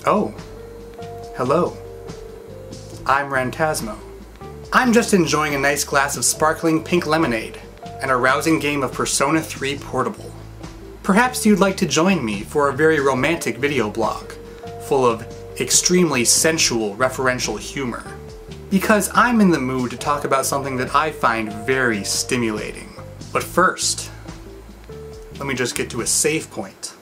Oh, hello. I'm Rantasmo. I'm just enjoying a nice glass of sparkling pink lemonade and a rousing game of Persona 3 Portable. Perhaps you'd like to join me for a very romantic video blog, full of extremely sensual referential humor, because I'm in the mood to talk about something that I find very stimulating. But first, let me just get to a save point.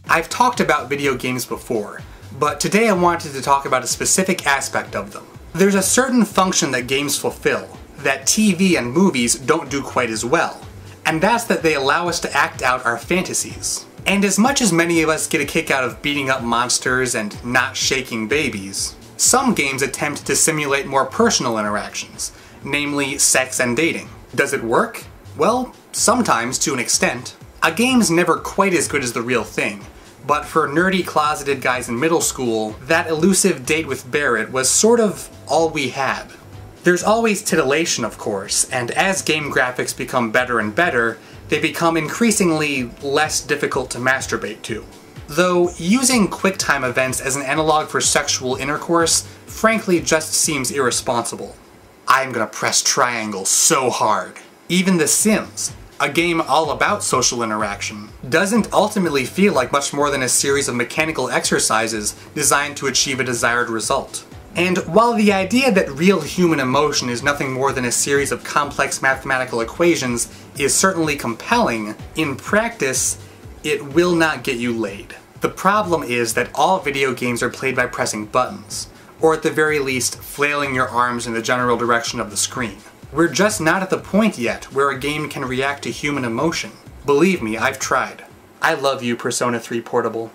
I've talked about video games before, but today I wanted to talk about a specific aspect of them. There's a certain function that games fulfill that TV and movies don't do quite as well, and that's that they allow us to act out our fantasies. And as much as many of us get a kick out of beating up monsters and not shaking babies, some games attempt to simulate more personal interactions, namely sex and dating. Does it work? Well, sometimes to an extent. A game's never quite as good as the real thing, but for nerdy closeted guys in middle school, that elusive date with Barrett was sort of all we had. There's always titillation, of course, and as game graphics become better and better, they become increasingly less difficult to masturbate to. Though using QuickTime events as an analog for sexual intercourse frankly just seems irresponsible. I'm gonna press triangle so hard. Even The Sims, a game all about social interaction, doesn't ultimately feel like much more than a series of mechanical exercises designed to achieve a desired result. And while the idea that real human emotion is nothing more than a series of complex mathematical equations is certainly compelling, in practice, it will not get you laid. The problem is that all video games are played by pressing buttons, or at the very least, flailing your arms in the general direction of the screen. We're just not at the point yet where a game can react to human emotion. Believe me, I've tried. I love you, Persona 3 Portable.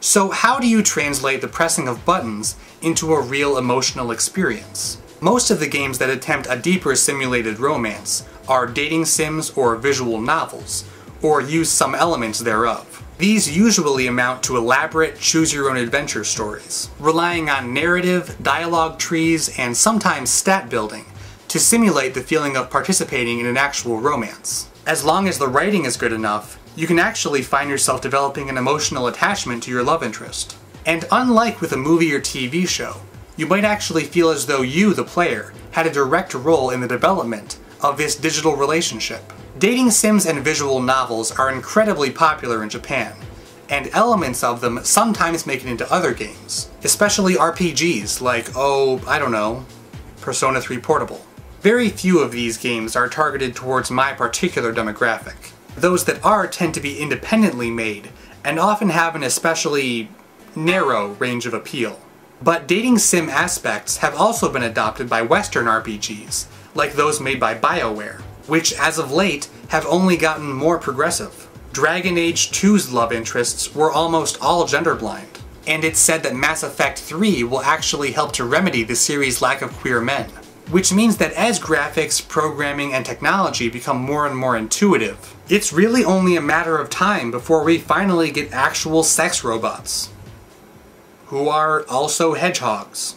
So how do you translate the pressing of buttons into a real emotional experience? Most of the games that attempt a deeper simulated romance are dating sims or visual novels, or use some elements thereof. These usually amount to elaborate choose-your-own-adventure stories, relying on narrative, dialogue trees, and sometimes stat building to simulate the feeling of participating in an actual romance. As long as the writing is good enough, you can actually find yourself developing an emotional attachment to your love interest. And unlike with a movie or TV show, you might actually feel as though you, the player, had a direct role in the development of this digital relationship. Dating sims and visual novels are incredibly popular in Japan, and elements of them sometimes make it into other games, especially RPGs like, I don't know, Persona 3 Portable. Very few of these games are targeted towards my particular demographic. Those that are tend to be independently made, and often have an especially narrow range of appeal. But dating sim aspects have also been adopted by Western RPGs, like those made by BioWare, which as of late have only gotten more progressive. Dragon Age 2's love interests were almost all genderblind, and it's said that Mass Effect 3 will actually help to remedy the series' lack of queer men. Which means that as graphics, programming, and technology become more and more intuitive, it's really only a matter of time before we finally get actual sex robots, who are also hedgehogs.